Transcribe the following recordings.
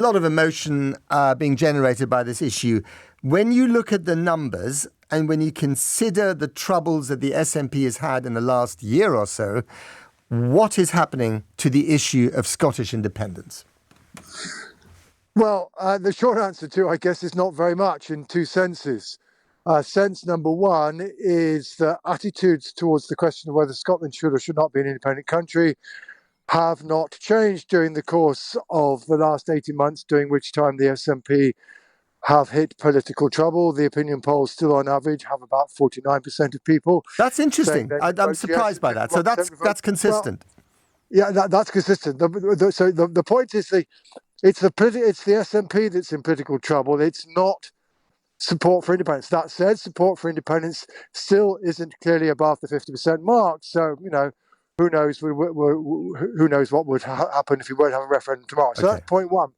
A lot of emotion being generated by this issue. When you look at the numbers and when you consider the troubles that the SNP has had in the last year or so, what is happening to the issue of Scottish independence? Well, the short answer to, I guess, is not very much in two senses. Sense number one is that attitudes towards the question of whether Scotland should or should not be an independent country have not changed during the course of the last 18 months, during which time the SNP have hit political trouble. The opinion polls still on average have about 49% of people. That's interesting. I'm surprised by that. So that's consistent. Well, yeah, that's consistent. So the point is it's the SNP that's in political trouble. It's not support for independence. That said, support for independence still isn't clearly above the 50% mark. So, who knows? Who knows what would happen if we won't have a referendum tomorrow? So that's point one.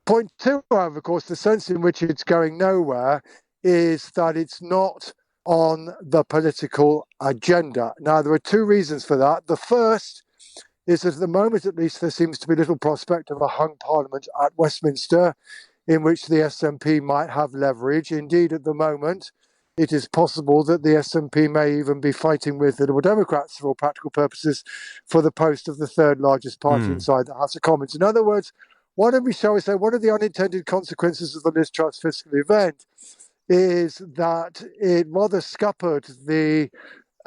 Point two, however, of course, the sense in which it's going nowhere is that it's not on the political agenda. Now, there are two reasons for that. The first is that at the moment, at least, there seems to be little prospect of a hung parliament at Westminster in which the SNP might have leverage. Indeed, at the moment, it is possible that the SNP may even be fighting with the Liberal Democrats for all practical purposes for the post of the third largest party inside the House of Commons. In other words, one of the unintended consequences of the Liz Truss fiscal event is that it rather scuppered the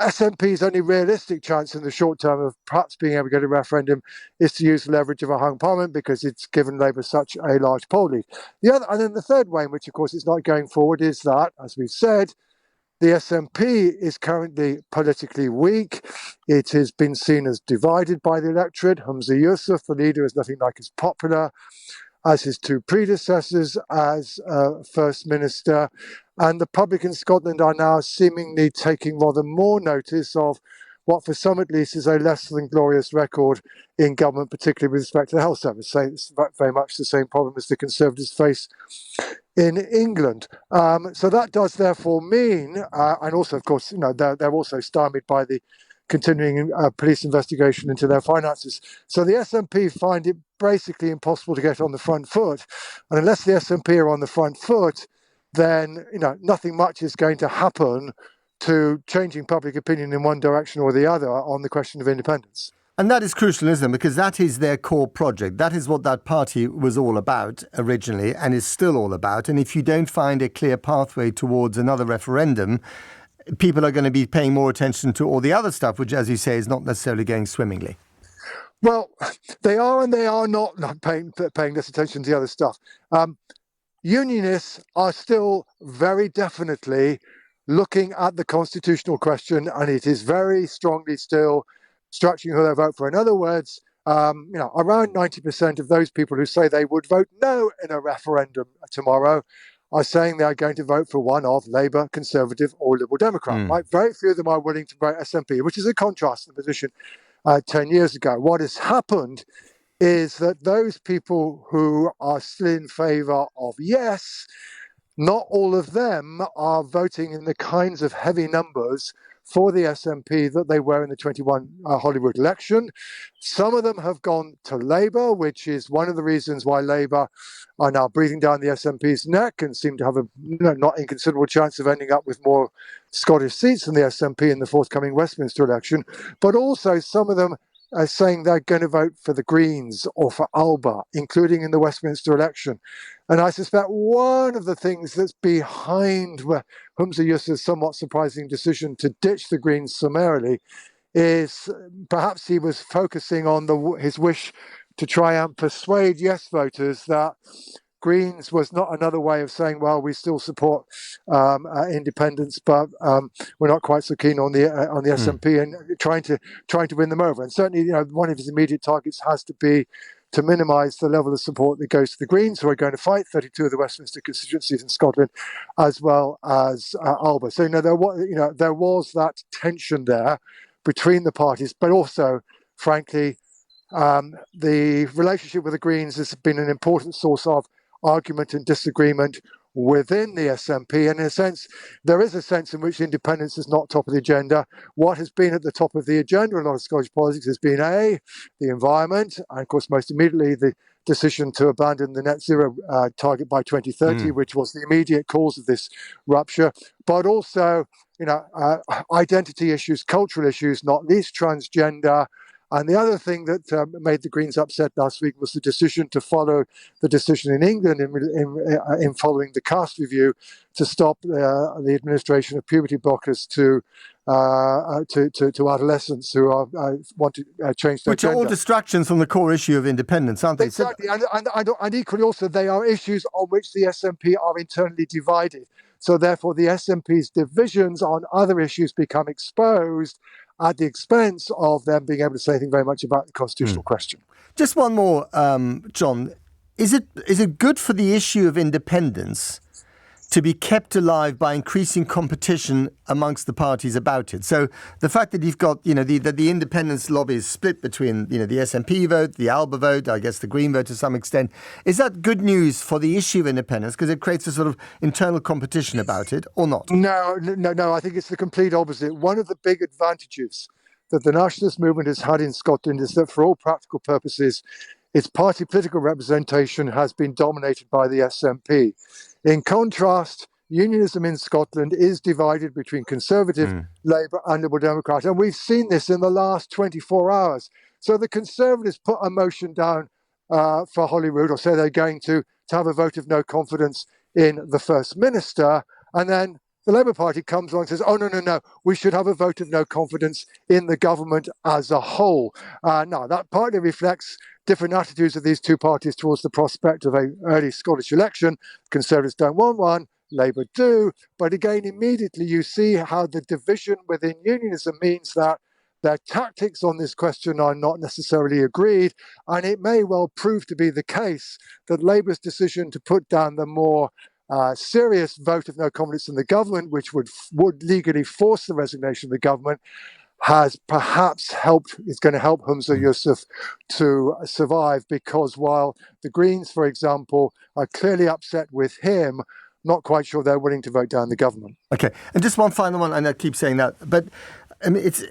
SNP's only realistic chance in the short term of perhaps being able to get a referendum is to use the leverage of a hung parliament because it's given Labour such a large poll lead. And then the third way in which, of course, it's not going forward is that, as we've said, the SNP is currently politically weak. It has been seen as divided by the electorate. Humza Yousaf, the leader, is nothing like as popular as his two predecessors as First Minister. And the public in Scotland are now seemingly taking rather more notice of what, for some at least, is a less than glorious record in government, particularly with respect to the health service. So it's very much the same problem as the Conservatives face in England. So that does therefore mean, and also, of course, they're also stymied by the continuing police investigation into their finances. So the SNP find it basically impossible to get on the front foot. And unless the SNP are on the front foot, then nothing much is going to happen to changing public opinion in one direction or the other on the question of independence. And that is crucial, isn't it? Because that is their core project. That is what that party was all about originally and is still all about. And if you don't find a clear pathway towards another referendum, people are going to be paying more attention to all the other stuff, which, as you say, is not necessarily going swimmingly. Well, they are and they are not paying less attention to the other stuff. Unionists are still very definitely looking at the constitutional question, and it is very strongly still structuring who they vote for. In other words, around 90% of those people who say they would vote no in a referendum tomorrow are saying they are going to vote for one of Labour, Conservative or Liberal Democrat. Right? Very few of them are willing to vote SNP, which is a contrast to the position 10 years ago. What has happened is that those people who are still in favour of yes, not all of them are voting in the kinds of heavy numbers for the SNP that they were in the 21 Holyrood election. Some of them have gone to Labour, which is one of the reasons why Labour are now breathing down the SNP's neck and seem to have a not inconsiderable chance of ending up with more Scottish seats than the SNP in the forthcoming Westminster election. But also some of them are saying they're going to vote for the Greens or for Alba, including in the Westminster election. And I suspect one of the things that's behind Humza Yousaf's somewhat surprising decision to ditch the Greens summarily is perhaps he was focusing on his wish to try and persuade yes voters that Greens was not another way of saying, well, we still support independence, but we're not quite so keen on the SNP, and trying to win them over. And certainly, one of his immediate targets has to be to minimise the level of support that goes to the Greens, who are going to fight 32 of the Westminster constituencies in Scotland, as well as Alba. So there was that tension there between the parties, but also, frankly, the relationship with the Greens has been an important source of argument and disagreement within the SNP. And in a sense, there is a sense in which independence is not top of the agenda. What has been at the top of the agenda in a lot of Scottish politics has been the environment, and of course most immediately the decision to abandon the net zero target by 2030, which was the immediate cause of this rupture, but also, identity issues, cultural issues, not least transgender. And the other thing that made the Greens upset last week was the decision to follow the decision in England in following the caste review to stop the administration of puberty blockers to adolescents who want to change their Which gender. are all distractions from the core issue of independence, aren't they? Exactly, and equally also they are issues on which the SNP are internally divided. So therefore the SNP's divisions on other issues become exposed at the expense of them being able to say anything very much about the constitutional question. Just one more, John. Is it good for the issue of independence to be kept alive by increasing competition amongst the parties about it? So the fact that you've got, the independence lobby is split between, the SNP vote, the ALBA vote, I guess the Green vote to some extent. Is that good news for the issue of independence because it creates a sort of internal competition about it, or not? No. I think it's the complete opposite. One of the big advantages that the nationalist movement has had in Scotland is that for all practical purposes, its party political representation has been dominated by the SNP. In contrast, unionism in Scotland is divided between Conservative, Labour and Liberal Democrat. And we've seen this in the last 24 hours. So the Conservatives put a motion down for Holyrood, or say they're going to have a vote of no confidence in the First Minister. And then the Labour Party comes along and says, no, we should have a vote of no confidence in the government as a whole. Now, that partly reflects different attitudes of these two parties towards the prospect of an early Scottish election. Conservatives don't want one, Labour do. But again, immediately you see how the division within unionism means that their tactics on this question are not necessarily agreed. And it may well prove to be the case that Labour's decision to put down the more serious vote of no confidence in the government, which would legally force the resignation of the government, has perhaps is going to help Humza Yousaf to survive, because while the Greens, for example, are clearly upset with him, not quite sure they're willing to vote down the government. Okay, and just one final one, and I keep saying that, but I mean, it's,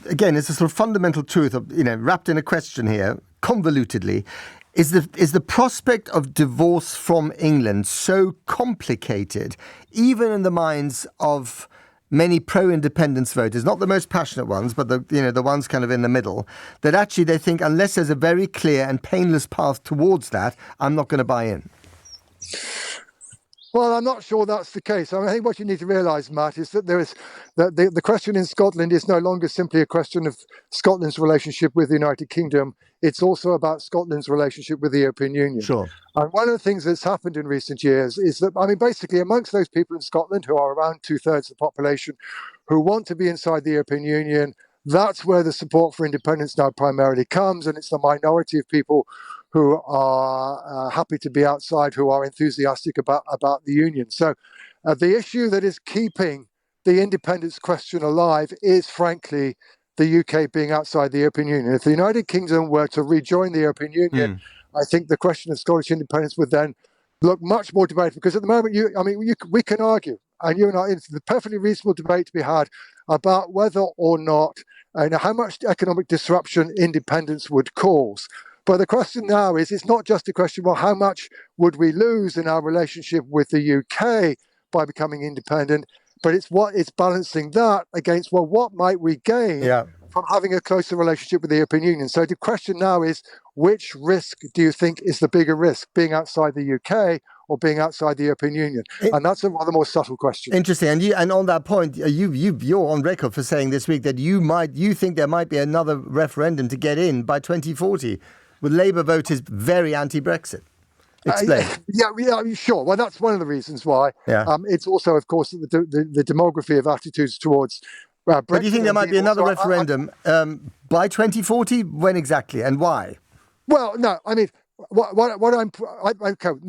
again, it's a sort of fundamental truth of, wrapped in a question here, convolutedly. Is the prospect of divorce from England so complicated, even in the minds of many pro-independence voters, not the most passionate ones, but the ones kind of in the middle, that actually they think unless there's a very clear and painless path towards that, I'm not going to buy in? Well, I'm not sure that's the case. I think what you need to realise, Matt, is that the question in Scotland is no longer simply a question of Scotland's relationship with the United Kingdom. It's also about Scotland's relationship with the European Union. Sure. And one of the things that's happened in recent years is that, basically amongst those people in Scotland who are around 2/3 of the population who want to be inside the European Union, that's where the support for independence now primarily comes. And it's the minority of people who are happy to be outside, who are enthusiastic about the union. So the issue that is keeping the independence question alive is, frankly, the UK being outside the European Union. If the United Kingdom were to rejoin the European Union, I think the question of Scottish independence would then look much more debated, because at the moment, we can argue, and you and I, it's a perfectly reasonable debate to be had about whether or not, how much economic disruption independence would cause. But the question now is, it's not just a question, well, how much would we lose in our relationship with the UK by becoming independent? But it's balancing that against, well, what might we gain from having a closer relationship with the European Union? So the question now is, which risk do you think is the bigger risk, being outside the UK or being outside the European Union? And that's a rather more subtle question. Interesting. And on that point, you're on record for saying this week that you think there might be another referendum to get in by 2040. With Labour voters very anti-Brexit. Explain. Sure. Well, that's one of the reasons why. It's also, of course, the demography of attitudes towards Brexit. But do you think there might be another referendum by 2040? When exactly and why? Well, no. The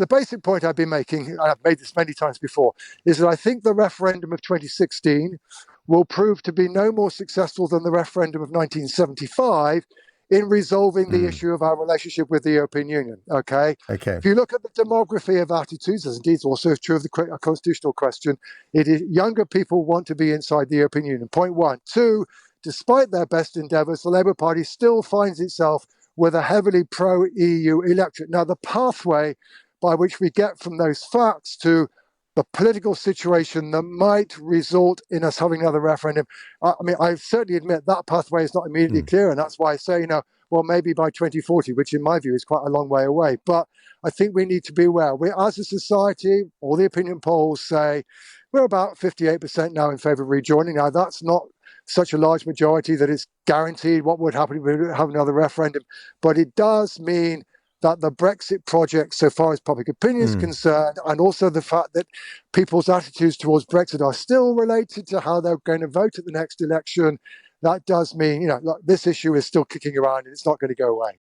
basic point I've been making, and I've made this many times before, is that I think the referendum of 2016 will prove to be no more successful than the referendum of 1975 in resolving the issue of our relationship with the European Union. Okay. If you look at the demography of attitudes, as indeed is also true of the constitutional question, it is younger people want to be inside the European Union. Point one. Two, despite their best endeavours, the Labour Party still finds itself with a heavily pro-EU electorate. Now, the pathway by which we get from those facts to the political situation that might result in us having another referendum, I mean, I certainly admit that pathway is not immediately clear, and that's why I say, well, maybe by 2040, which in my view is quite a long way away. But I think we need to be aware. We, as a society, all the opinion polls say we're about 58% now in favour of rejoining. Now, that's not such a large majority that it's guaranteed what would happen if we have another referendum. But it does mean that the Brexit project, so far as public opinion is concerned, and also the fact that people's attitudes towards Brexit are still related to how they're going to vote at the next election, that does mean, look, this issue is still kicking around and it's not going to go away.